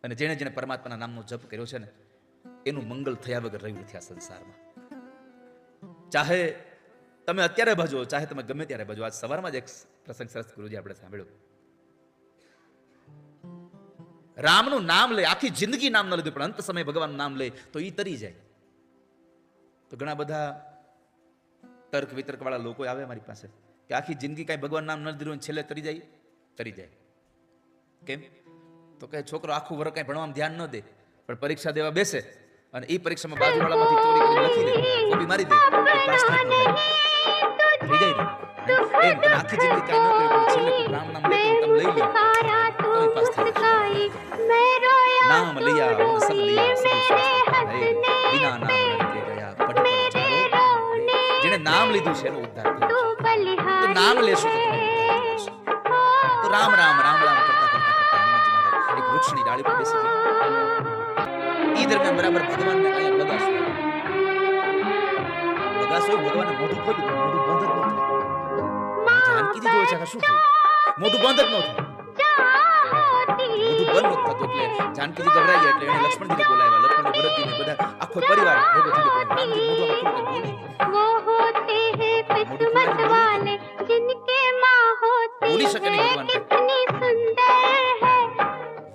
અને જેણે જેણે પરમાત્માના નામનો જપ કર્યો છે ને એનું મંગળ થયા વગર રહ્યું નથી આ સંસારમાં. ચાહે તમે અત્યારે ભજો, ચાહે તમે ગમે ત્યારે ભજો. આજ સવારમાં જ એક પ્રસંગ સરસ ગુરુજી આપણે સાંભળ્યો. રામનું નામ લે, આખી જિંદગી નામ ન લીધું, પણ અંત સમય ભગવાનનું નામ લે તો ઈ તરી જાય. તો ઘણા બધા તર્ક વિતર્ક વાળા લોકો આવે મારી પાસે કે આખી જિંદગી કઈ ભગવાન નામ ન લીધું છેલ્લે તરી જાય. તરી જાય કેમ? તો કે છોકરો આખું વર્ષ કઈ ભણવામાં ધ્યાન ન દે, પણ પરીક્ષા દેવા બેસે અને એ પરીક્ષામાં બાજુવાળામાંથી ચોરી કરીને લખી દે, કોપી મારી દે, તો પાસ થઈ જાય. એમ આખી જિંદગી કઈ ન કર્યું, પણ છેલ્લે કોઈ રામ નામ લે તમે લઈ લો, તમે પાસ થઈ જાય. નામ लिया उन सब लिया सभी शास्त्र है, बिना नाम लड़के गया पढ़ पढ़ चारो. જેને નામ લીધું છે એનો ઉદ્ધાર થયો છે. તો નામ લેશો તો તમારો ઉદ્ધાર થશે. તો રામ રામ રામ રામ કરતા કરતા કરતા હનુમાનજી મહારાજ એક વૃક્ષની ડાળી પર બેસી ગયા. ઈ દરમિયાન બરાબર ભગવાનને કઈ બગાસો ભગવાને મોઢું ખોલ્યું, પણ મોઢું બંધ જ ન થયું. જાનકીજી જોવે છે કે શું થયું? મોઢું બંધ જ ન થયું. મોઢું બંધ નહોતું થતું એટલે જાનકીજી ગભરાઈ ગયા. એટલે એને લક્ષ્મણજીને બોલાવ્યા. લક્ષ્મણ ભરતજીને બધા આખો પરિવાર ભેગો થઈ ગયો. રામજી મોઢું આમાં ખોલી બોલી શકે નહીં. ભગવાન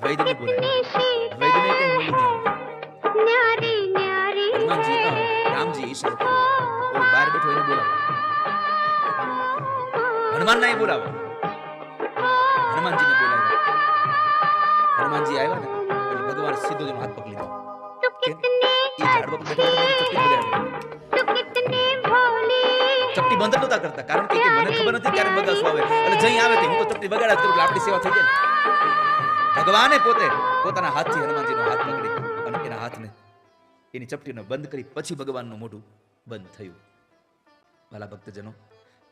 વૈદને બોલાવ્યા. વૈદને કઈ બોલી નહીં. હનુમાનજી રામજી ઈશ્વર બહાર બેઠો એને બોલાવો. હનુમાન ના બોલાવો. હનુમાનજીને બોલાવ્યા. હનુમાનજી આવ્યા ને એટલે ભગવાન સીધો એનો હાથ પકડી લીધો. ચપટી બંધ નહોતા કરતા, કારણ કે મને ખબર નથી ક્યારે બગાસું આવે એટલે જઈ આવે કે હું તો ચપટી બગાડ્યા કરું એટલે આપણી સેવા થઈ જાય. ભગવાને પોતે પોતાના હાથથી હનુમાનજીનો હાથ પકડી અને એના હાથને એની ચપટીને બંધ કરી પછી ભગવાનનું મોઢું બંધ થયું. ભલા ભક્તજનો,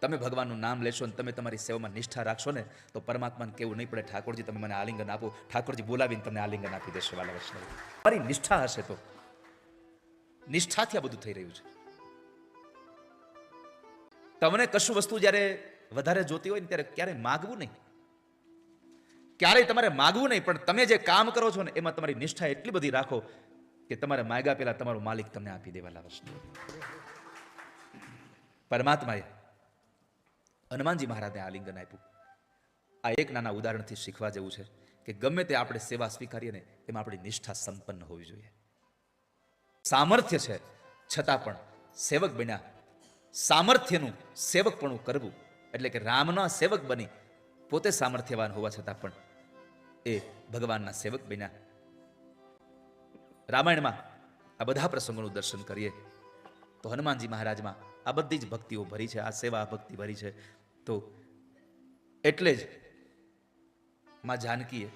તમે ભગવાનનું નામ લેશો ને તમે તમારી સેવામાં નિષ્ઠા રાખશો ને તો પરમાત્માને કેવું નહીં પડે, ઠાકોરજી તમે મને આલિંગન આપો, ઠાકોરજી બોલાવીને તમને આલિંગન આપી દેશે. વાલા વૈષ્ણવ, તમારી નિષ્ઠા હશે તો. નિષ્ઠાથી આ બધું થઈ રહ્યું છે. તમને કશું વસ્તુ જ્યારે વધારે જોતી હોય ને ત્યારે ક્યારેય માગવું નહીં, ક્યારેય તમારે માગવું નહીં, પણ તમે જે કામ કરો છો ને એમાં તમારી નિષ્ઠા એટલી બધી રાખો કે તમારે માગ્યા પહેલા તમારો માલિક તમને આપી દે. વાલા વૈષ્ણવ, પરમાત્માએ હનુમાનજી મહારાજને આલિંગન આપ્યું. આ એક નાના ઉદાહરણથી શીખવા જેવું છે કે ગમે તે આપણે સેવા સ્વીકારીએ ને એમાં આપણી નિષ્ઠા સંપન્ન હોવી જોઈએ. સામર્થ્ય છે છતાં પણ સેવક બન્યા, સામર્થ્યનું સેવકપણું કરવું એટલે કે રામના સેવક બની પોતે સામર્થ્યવાન હોવા છતાં પણ એ ભગવાનના સેવક બન્યા. રામાયણમાં આ બધા પ્રસંગોનું દર્શન કરીએ તો હનુમાનજી મહારાજમાં આ બધી જ ભક્તિઓ ભરી છે, આ સેવા ભક્તિ ભરી છે. તો એટલે જ માં જાનકીએ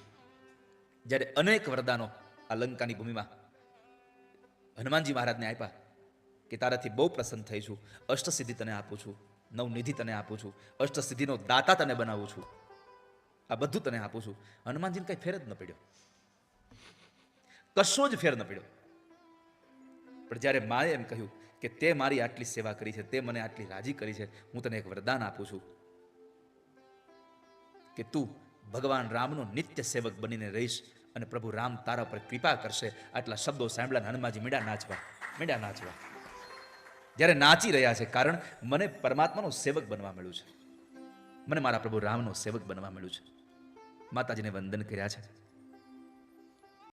જ્યારે અનેક વરદાનો આ લંકાની ભૂમિમાં હનુમાનજી મહારાજને આપ્યા કે તારાથી બહુ પ્રસન્ન થઈ છું, અષ્ટસિદ્ધિ તને આપું છું, નવનિધિ તને આપું છું, અષ્ટસિદ્ધિનો દાતા તને બનાવું છું, આ બધું તને આપું છું. હનુમાનજીને કઈ ફેર જ ન પડ્યો, કશો જ ફેર ન પડ્યો. પણ જ્યારે માએ એમ કહ્યું કે તે મારી આટલી સેવા કરી છે, તે મને આટલી રાજી કરી છે, હું તને એક વરદાન આપું છું કે તું ભગવાન રામનો નિત્ય સેવક બનીને રહીશ અને પ્રભુ રામ તારા પર કૃપા કરશે. આટલા શબ્દો સાંભળ્યા હનુમાનજી મીડા નાચવા. જ્યારે નાચી રહ્યા છે કારણ મને પરમાત્માનો સેવક બનવા મળ્યું છે, મને મારા પ્રભુ રામનો સેવક બનવા મળ્યું છે. માતાજીને વંદન કર્યા છે.